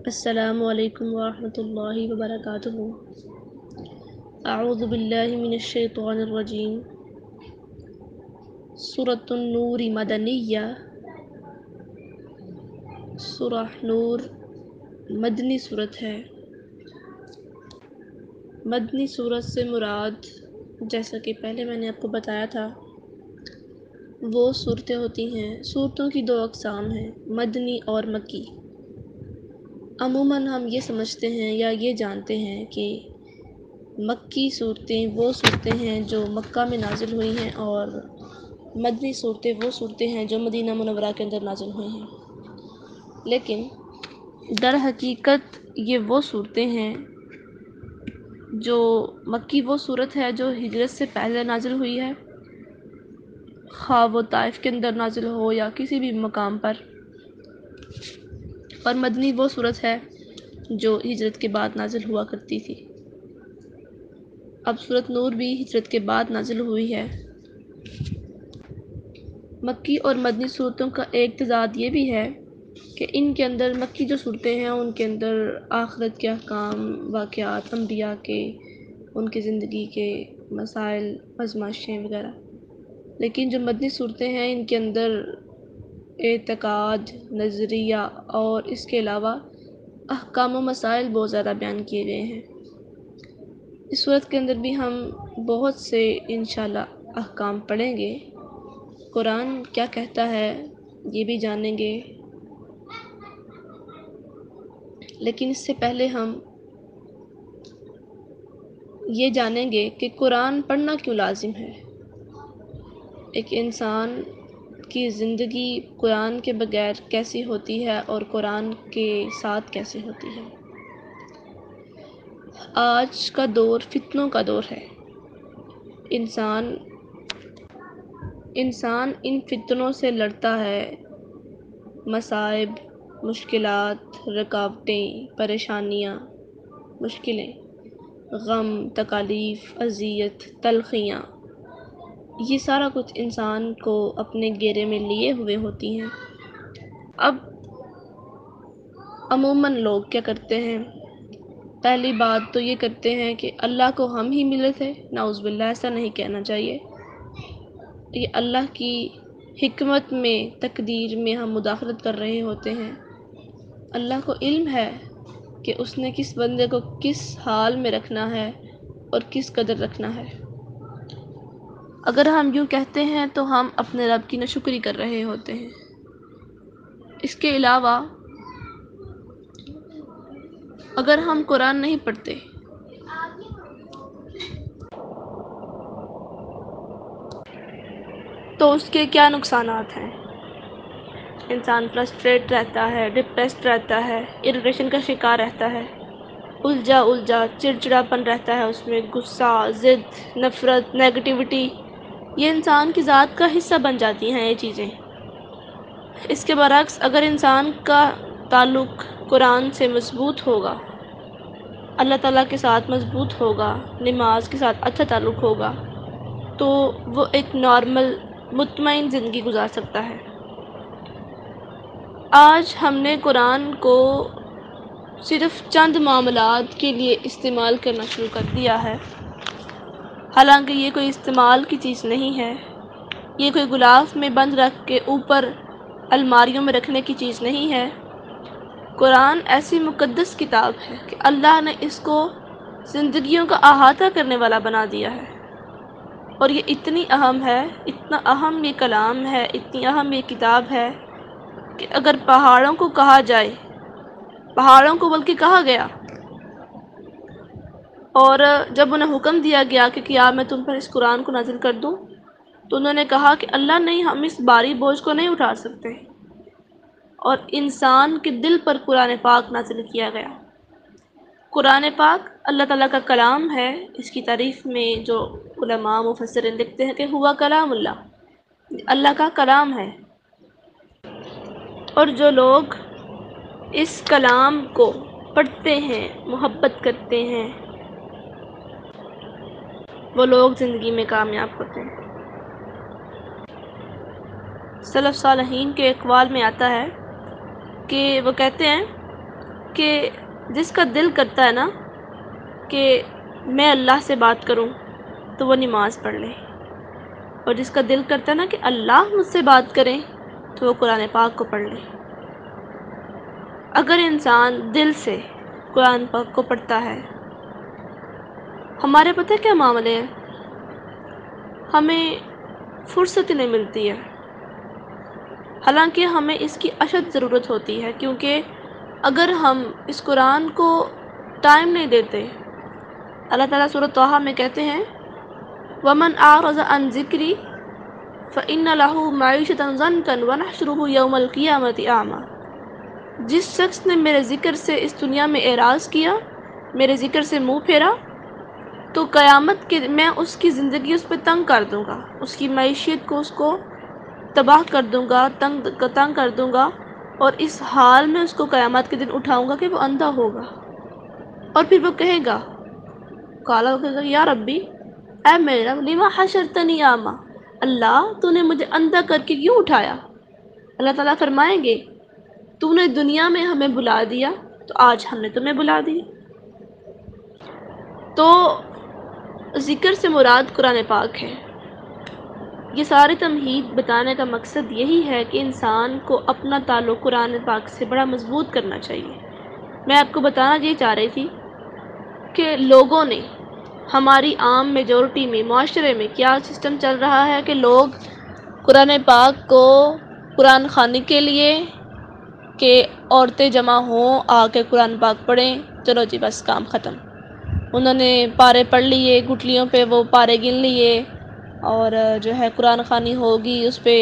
السلام علیکم ورحمۃ اللہ وبرکاتہ۔ اعوذ باللہ من الشیطان الرجیم۔ سورۃ النور مدنیہ، سورہ نور مدنی صورت ہے۔ مدنی صورت سے مراد، جیسا کہ پہلے میں نے آپ کو بتایا تھا، وہ صورتیں ہوتی ہیں۔ صورتوں کی دو اقسام ہیں، مدنی اور مکی۔ عموماً ہم یہ سمجھتے ہیں یا یہ جانتے ہیں کہ مکی صورتیں وہ صورتیں ہیں جو مکہ میں نازل ہوئی ہیں، اور مدنی صورتیں وہ صورتیں ہیں جو مدینہ منورہ کے اندر نازل ہوئی ہیں۔ لیکن در حقیقت یہ وہ صورتیں ہیں جو مکی وہ صورت ہے جو ہجرت سے پہلے نازل ہوئی ہے، خواہ وہ طائف کے اندر نازل ہو یا کسی بھی مقام پر، اور مدنی وہ صورت ہے جو ہجرت کے بعد نازل ہوا کرتی تھی۔ اب سورۃ نور بھی ہجرت کے بعد نازل ہوئی ہے۔ مکی اور مدنی صورتوں کا ایک تضاد یہ بھی ہے کہ ان کے اندر مکی جو صورتیں ہیں ان کے اندر آخرت کے احکام، واقعات انبیاء کے، ان کی زندگی کے مسائل، آزمائشیں وغیرہ، لیکن جو مدنی صورتیں ہیں ان کے اندر اعتقاد، نظریہ اور اس کے علاوہ احکام و مسائل بہت زیادہ بیان کیے گئے ہیں۔ اس صورت کے اندر بھی ہم بہت سے انشاءاللہ احکام پڑھیں گے، قرآن کیا کہتا ہے یہ بھی جانیں گے، لیکن اس سے پہلے ہم یہ جانیں گے کہ قرآن پڑھنا کیوں لازم ہے۔ ایک انسان کی زندگی قرآن کے بغیر کیسی ہوتی ہے اور قرآن کے ساتھ کیسے ہوتی ہے۔ آج کا دور فتنوں کا دور ہے۔ انسان ان فتنوں سے لڑتا ہے، مصائب، مشکلات، رکاوٹیں، پریشانیاں، مشکلیں، غم، تکالیف، اذیت، تلخیاں، یہ سارا کچھ انسان کو اپنے گھیرے میں لیے ہوئے ہوتی ہیں۔ اب عموماً لوگ کیا کرتے ہیں، پہلی بات تو یہ کرتے ہیں کہ اللہ کو ہم ہی ملے تھے۔ نعوذ باللہ، ایسا نہیں کہنا چاہیے۔ یہ اللہ کی حکمت میں، تقدیر میں ہم مداخلت کر رہے ہوتے ہیں۔ اللہ کو علم ہے کہ اس نے کس بندے کو کس حال میں رکھنا ہے اور کس قدر رکھنا ہے۔ اگر ہم یوں کہتے ہیں تو ہم اپنے رب کی ناشکری کر رہے ہوتے ہیں۔ اس کے علاوہ اگر ہم قرآن نہیں پڑھتے تو اس کے کیا نقصانات ہیں؟ انسان فرسٹریٹ رہتا ہے، ڈپریسڈ رہتا ہے، اریٹیشن کا شکار رہتا ہے، الجھا چڑچڑاپن رہتا ہے، اس میں غصہ، ضد، نفرت، نیگیٹیوٹی، یہ انسان کی ذات کا حصہ بن جاتی ہیں یہ چیزیں۔ اس کے برعکس اگر انسان کا تعلق قرآن سے مضبوط ہوگا، اللہ تعالیٰ کے ساتھ مضبوط ہوگا، نماز کے ساتھ اچھا تعلق ہوگا، تو وہ ایک نارمل مطمئن زندگی گزار سکتا ہے۔ آج ہم نے قرآن کو صرف چند معاملات کے لیے استعمال کرنا شروع کر دیا ہے، حالانکہ یہ کوئی استعمال کی چیز نہیں ہے، یہ کوئی غلاف میں بند رکھ کے اوپر الماریوں میں رکھنے کی چیز نہیں ہے۔ قرآن ایسی مقدس کتاب ہے کہ اللہ نے اس کو زندگیوں کا احاطہ کرنے والا بنا دیا ہے، اور یہ اتنی اہم ہے، اتنا اہم یہ کلام ہے، اتنی اہم یہ کتاب ہے کہ اگر پہاڑوں کو کہا جائے، پہاڑوں کو بلکہ کہا گیا، اور جب انہیں حکم دیا گیا کہ کیا میں تم پر اس قرآن کو نازل کر دوں، تو انہوں نے کہا کہ اللہ نہیں، ہم اس بھاری بوجھ کو نہیں اٹھا سکتے، اور انسان کے دل پر قرآن پاک نازل کیا گیا۔ قرآن پاک اللہ تعالیٰ کا کلام ہے۔ اس کی تعریف میں جو علماء مفسرین لکھتے ہیں کہ ہوا کلام اللہ، اللہ کا کلام ہے، اور جو لوگ اس کلام کو پڑھتے ہیں، محبت کرتے ہیں، وہ لوگ زندگی میں کامیاب ہوتے ہیں۔ سلف صالحین کے اقوال میں آتا ہے کہ وہ کہتے ہیں کہ جس کا دل کرتا ہے نا کہ میں اللہ سے بات کروں تو وہ نماز پڑھ لے، اور جس کا دل کرتا ہے نا کہ اللہ مجھ سے بات کریں تو وہ قرآن پاک کو پڑھ لے۔ اگر انسان دل سے قرآن پاک کو پڑھتا ہے، ہمارے پتہ کیا معاملے ہیں، ہمیں فرصت نہیں ملتی ہے، حالانکہ ہمیں اس کی اشد ضرورت ہوتی ہے، کیونکہ اگر ہم اس قرآن کو ٹائم نہیں دیتے، اللہ تعالیٰ سورۃ طٰہٰ میں کہتے ہیں وَمَنْ أَعْرَضَ عَنْ ذِكْرِي فَإِنَّ لَهُ مَعِيشَةً ضَنْكًا وَنَحْشُرُهُ يَوْمَ الْقِيَامَةِ أَعْمَىٰ۔ جس شخص نے میرے ذکر سے اس دنیا میں اعراض کیا، میرے ذکر سے منہ پھیرا، تو قیامت کے میں اس کی زندگی اس پہ تنگ کر دوں گا، اس کی معیشت کو اس کو تباہ کر دوں گا، تنگ کر دوں گا، اور اس حال میں اس کو قیامت کے دن اٹھاؤں گا کہ وہ اندھا ہوگا، اور پھر وہ کہے گا یا ربی، اے میرے رب، لما حشرتنی اعمیٰ، اللہ تو نے مجھے اندھا کر کے کیوں اٹھایا؟ اللہ تعالیٰ فرمائیں گے تو نے دنیا میں ہمیں بلا دیا تو آج ہم نے تمہیں بلا دیا۔ تو ذکر سے مراد قرآن پاک ہے۔ یہ ساری تمہید بتانے کا مقصد یہی ہے کہ انسان کو اپنا تعلق قرآن پاک سے بڑا مضبوط کرنا چاہیے۔ میں آپ کو بتانا یہ چاہ رہی تھی کہ لوگوں نے، ہماری عام میجورٹی میں، معاشرے میں کیا سسٹم چل رہا ہے کہ لوگ قرآن پاک کو قرآن خوانی کے لیے کہ عورتیں جمع ہوں، آ کے قرآن پاک پڑھیں، چلو جی بس کام ختم۔ انہوں نے پارے پڑھ لیے، گٹلیوں پہ وہ پارے گن لیے، اور جو ہے قرآن خوانی ہوگی اس پہ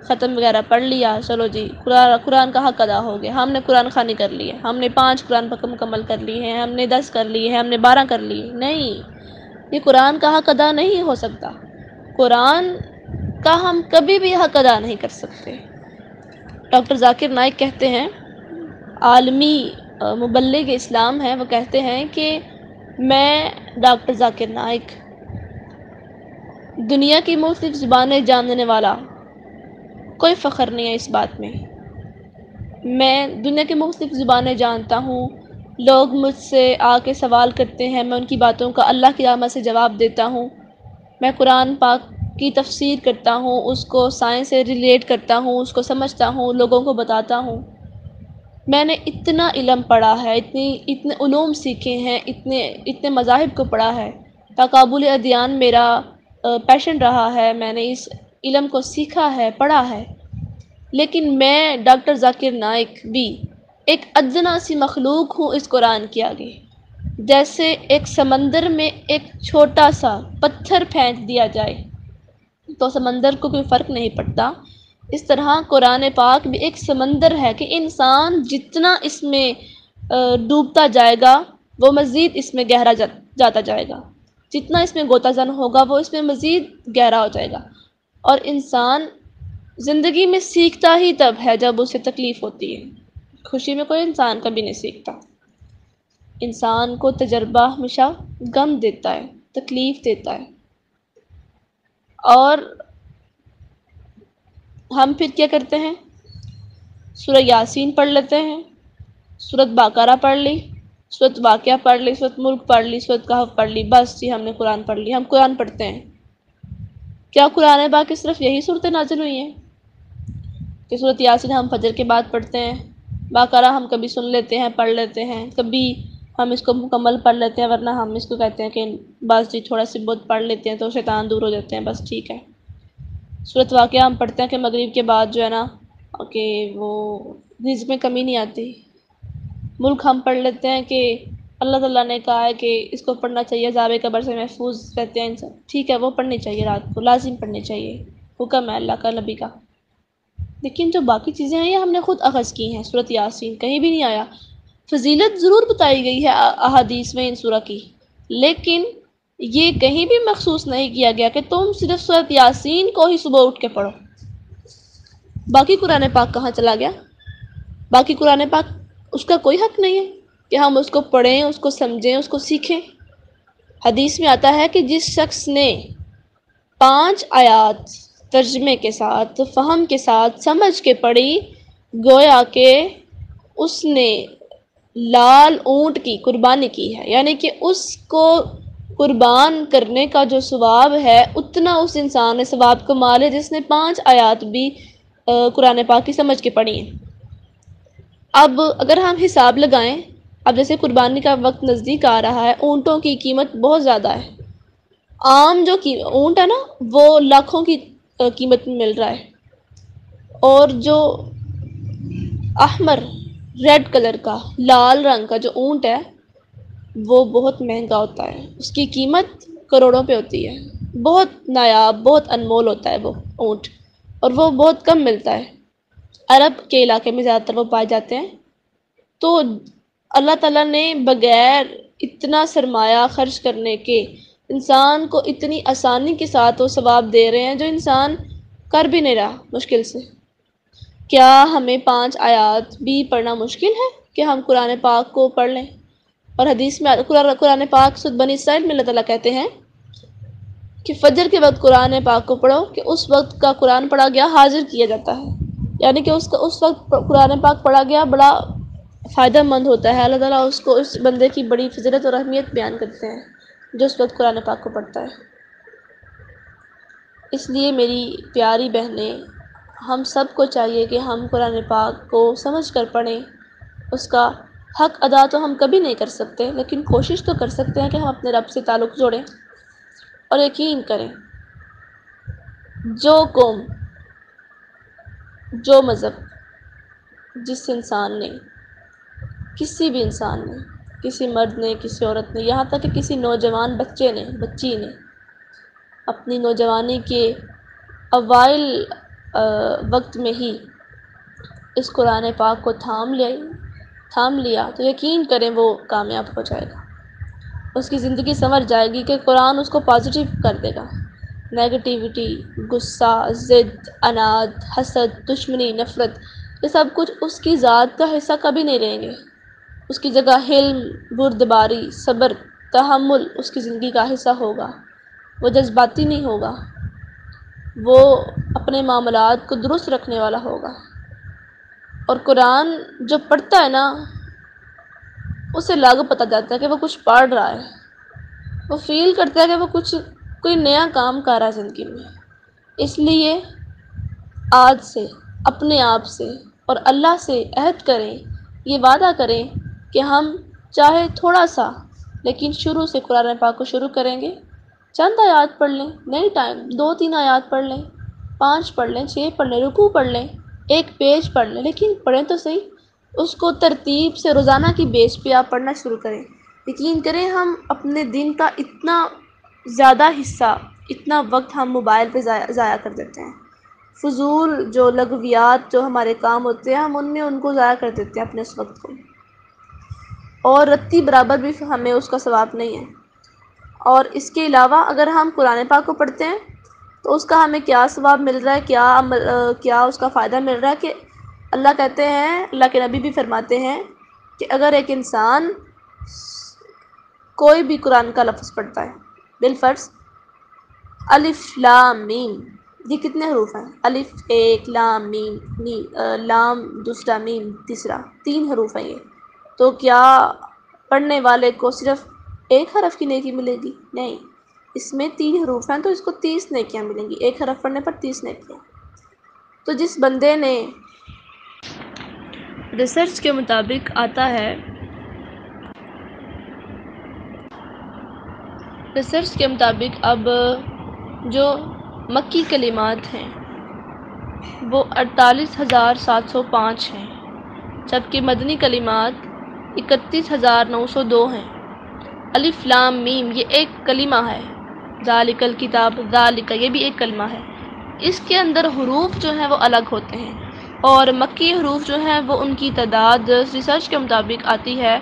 ختم وغیرہ پڑھ لیا، چلو جی قرآن کا حق ادا ہو گیا، ہم نے قرآن خوانی کر لی ہے، ہم نے 5 قرآن پاک مکمل کر لی ہیں، ہم نے 10 کر لی ہے، ہم نے 12 کر لی۔ نہیں، یہ قرآن کا حق ادا نہیں ہو سکتا، قرآن کا ہم کبھی بھی حق ادا نہیں کر سکتے۔ ڈاکٹر ذاکر نائک کہتے ہیں، عالمی مبلغ اسلام ہیں، وہ کہتے ہیں کہ میں ڈاکٹر ذاکر نائک دنیا کی مختلف زبانیں جاننے والا، کوئی فخر نہیں ہے اس بات میں، میں دنیا کی مختلف زبانیں جانتا ہوں، لوگ مجھ سے آ کے سوال کرتے ہیں، میں ان کی باتوں کا اللہ کی رحمت سے جواب دیتا ہوں، میں قرآن پاک کی تفسیر کرتا ہوں، اس کو سائنس سے ریلیٹ کرتا ہوں، اس کو سمجھتا ہوں، لوگوں کو بتاتا ہوں۔ میں نے اتنا علم پڑھا ہے، اتنے علوم سیکھے ہیں، اتنے مذاہب کو پڑھا ہے، تقابل ادیان میرا پیشن رہا ہے، میں نے اس علم کو سیکھا ہے، پڑھا ہے، لیکن میں ڈاکٹر ذاکر نائک بھی ایک ادنا سی مخلوق ہوں اس قرآن کے آگے۔ جیسے ایک سمندر میں ایک چھوٹا سا پتھر پھینک دیا جائے تو سمندر کو کوئی فرق نہیں پڑتا، اس طرح قرآن پاک بھی ایک سمندر ہے کہ انسان جتنا اس میں ڈوبتا جائے گا وہ مزید اس میں گہرا جاتا جائے گا، جتنا اس میں غوطہ زن ہوگا وہ اس میں مزید گہرا ہو جائے گا، اور انسان زندگی میں سیکھتا ہی تب ہے جب اسے تکلیف ہوتی ہے، خوشی میں کوئی انسان کبھی نہیں سیکھتا۔ انسان کو تجربہ ہمیشہ غم دیتا ہے، تکلیف دیتا ہے، اور ہم پھر کیا کرتے ہیں، سورہ یاسین پڑھ لیتے ہیں، سورۃ بقرہ پڑھ لی، سورۃ واقعہ پڑھ لی، سورۃ ملک پڑھ لی، سورۃ کہف پڑھ لی، بس جی ہم نے قرآن پڑھ لی۔ ہم قرآن پڑھتے ہیں، کیا قرآن پاک کی صرف یہی صورتیں نازل ہوئی ہیں کہ سورۃ یاسین ہم فجر کے بعد پڑھتے ہیں، بقرہ ہم کبھی سن لیتے ہیں، پڑھ لیتے ہیں، کبھی ہم اس کو مکمل پڑھ لیتے ہیں، ورنہ ہم اس کو کہتے ہیں کہ بس جی تھوڑا سی بہت پڑھ لیتے ہیں تو شیطان دور ہو جاتے ہیں، بس ٹھیک ہے۔ سورۃ واقعہ ہم پڑھتے ہیں کہ مغرب کے بعد جو ہے نا کہ وہ رزق میں کمی نہیں آتی۔ ملک ہم پڑھ لیتے ہیں کہ اللہ تعالیٰ نے کہا ہے کہ اس کو پڑھنا چاہیے، عذاب قبر سے محفوظ رہتے ہیں انسان، ٹھیک ہے وہ پڑھنی چاہیے، رات کو لازم پڑھنی چاہیے، حکم ہے اللہ کا، نبی کا۔ لیکن جو باقی چیزیں ہیں یہ ہم نے خود اخذ کی ہیں، سورۃ یاسین کہیں بھی نہیں آیا، فضیلت ضرور بتائی گئی ہے احادیث میں ان سورہ کی، لیکن یہ کہیں بھی مخصوص نہیں کیا گیا کہ تم صرف سورۃ یاسین کو ہی صبح اٹھ کے پڑھو۔ باقی قرآن پاک کہاں چلا گیا؟ باقی قرآن پاک اس کا کوئی حق نہیں ہے کہ ہم اس کو پڑھیں، اس کو سمجھیں، اس کو سیکھیں۔ حدیث میں آتا ہے کہ جس شخص نے 5 آیات ترجمے کے ساتھ، فہم کے ساتھ، سمجھ کے پڑھی، گویا کہ اس نے لال اونٹ کی قربانی کی ہے، یعنی کہ اس کو قربان کرنے کا جو ثواب ہے اتنا اس انسان نے ثواب کما لے جس نے 5 آیات بھی قرآن پاک کی سمجھ کے پڑھی ہیں۔ اب اگر ہم حساب لگائیں، اب جیسے قربانی کا وقت نزدیک آ رہا ہے، اونٹوں کی قیمت بہت زیادہ ہے۔ عام جو اونٹ ہے نا وہ لاکھوں کی قیمت میں مل رہا ہے، اور جو احمر ریڈ کلر کا لال رنگ کا جو اونٹ ہے وہ بہت مہنگا ہوتا ہے، اس کی قیمت کروڑوں پہ ہوتی ہے، بہت نایاب بہت انمول ہوتا ہے وہ اونٹ، اور وہ بہت کم ملتا ہے، عرب کے علاقے میں زیادہ تر وہ پائے جاتے ہیں۔ تو اللہ تعالیٰ نے بغیر اتنا سرمایہ خرچ کرنے کے انسان کو اتنی آسانی کے ساتھ وہ ثواب دے رہے ہیں جو انسان کر بھی نہیں رہا مشکل سے۔ کیا ہمیں 5 آیات بھی پڑھنا مشکل ہے کہ ہم قرآن پاک کو پڑھ لیں؟ اور حدیث میں قرآن پاک سورۃ بنی اسرائیل میں اللہ تعالیٰ کہتے ہیں کہ فجر کے وقت قرآن پاک کو پڑھو کہ اس وقت کا قرآن پڑھا گیا حاضر کیا جاتا ہے، یعنی کہ اس وقت قرآن پاک پڑھا گیا بڑا فائدہ مند ہوتا ہے۔ اللہ تعالیٰ اس بندے کی بڑی فضیلت اور اہمیت بیان کرتے ہیں جو اس وقت قرآن پاک کو پڑھتا ہے۔ اس لیے میری پیاری بہنیں، ہم سب کو چاہیے کہ ہم قرآن پاک کو سمجھ کر پڑھیں۔ اس کا حق ادا تو ہم کبھی نہیں کر سکتے، لیکن کوشش تو کر سکتے ہیں کہ ہم اپنے رب سے تعلق جوڑیں، اور یقین کریں جو قوم جو مذہب جس انسان نے کسی بھی انسان نے کسی مرد نے کسی عورت نے یہاں تک کہ کسی نوجوان بچی نے اپنی نوجوانی کے اوائل وقت میں ہی اس قرآن پاک کو تھام لیا تو یقین کریں وہ کامیاب ہو جائے گا، اس کی زندگی سنور جائے گی کہ قرآن اس کو پازیٹیو کر دے گا۔ نیگیٹیوٹی، غصہ، ضد، اناد، حسد، دشمنی، نفرت، یہ سب کچھ اس کی ذات کا حصہ کبھی نہیں رہیں گے۔ اس کی جگہ حلم، بردباری، صبر، تحمل اس کی زندگی کا حصہ ہوگا۔ وہ جذباتی نہیں ہوگا، وہ اپنے معاملات کو درست رکھنے والا ہوگا۔ اور قرآن جو پڑھتا ہے نا اسے لاگو پتہ جاتا ہے کہ وہ کچھ پڑھ رہا ہے، وہ فیل کرتا ہے کہ وہ کوئی نیا کام کر رہا ہے زندگی میں۔ اس لیے آج سے اپنے آپ سے اور اللہ سے عہد کریں، یہ وعدہ کریں کہ ہم چاہے تھوڑا سا لیکن شروع سے قرآن پاک کو شروع کریں گے۔ چند آیات پڑھ لیں، نہیں ٹائم 2-3 آیات پڑھ لیں، 5 پڑھ لیں، 6 پڑھ لیں، رکوع پڑھ لیں، 1 پیج پڑھ لیں، لیکن پڑھیں تو صحیح۔ اس کو ترتیب سے روزانہ کی بیس پہ آپ پڑھنا شروع کریں۔ یقین کریں ہم اپنے دن کا اتنا زیادہ حصہ، اتنا وقت ہم موبائل پہ ضائع کر دیتے ہیں، فضول جو لغویات جو ہمارے کام ہوتے ہیں ہم ان کو ضائع کر دیتے ہیں اپنے اس وقت کو، اور رتی برابر بھی ہمیں اس کا ثواب نہیں ہے۔ اور اس کے علاوہ اگر ہم قرآن پاک کو پڑھتے ہیں تو اس کا ہمیں کیا ثواب مل رہا ہے، کیا اس کا فائدہ مل رہا ہے کہ اللہ کہتے ہیں، اللہ کے نبی بھی فرماتے ہیں کہ اگر ایک انسان کوئی بھی قرآن کا لفظ پڑھتا ہے، بالفرض الف لام میم، یہ کتنے حروف ہیں؟ الف 1، لام میم، لام دوسرا، میم تیسرا، 3 حروف ہیں یہ، تو کیا پڑھنے والے کو صرف 1 حرف کی نیکی ملے گی؟ نہیں، اس میں 3 حروف ہیں تو اس کو 30 نیکیاں ملیں گی، 1 حرف پڑھنے پر 30 نیکیاں۔ تو جس بندے نے ریسرچ کے مطابق آتا ہے، ریسرچ کے مطابق اب جو مکی کلمات ہیں وہ 48,705 ہیں، جبکہ مدنی کلمات 31,902 ہیں۔ الف لام میم یہ ایک کلمہ ہے، ذالک الکتاب، ذالک یہ بھی ایک کلمہ ہے، اس کے اندر حروف جو ہیں وہ الگ ہوتے ہیں، اور مکی حروف جو ہیں وہ ان کی تعداد ریسرچ کے مطابق آتی ہے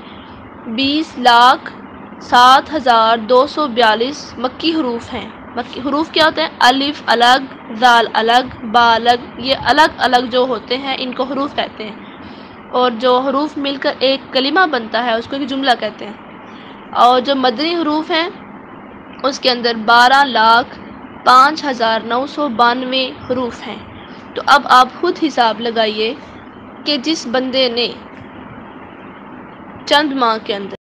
20,07,242 مکی حروف ہیں۔ مکی حروف کیا ہوتے ہیں؟ الف الگ، ذال الگ، با الگ، یہ الگ الگ جو ہوتے ہیں ان کو حروف کہتے ہیں، اور جو حروف مل کر ایک کلمہ بنتا ہے اس کو ایک جملہ کہتے ہیں۔ اور جو مدنی حروف ہیں اس کے اندر 12,05,992 حروف ہیں۔ تو اب آپ خود حساب لگائیے کہ جس بندے نے چند ماہ کے اندر۔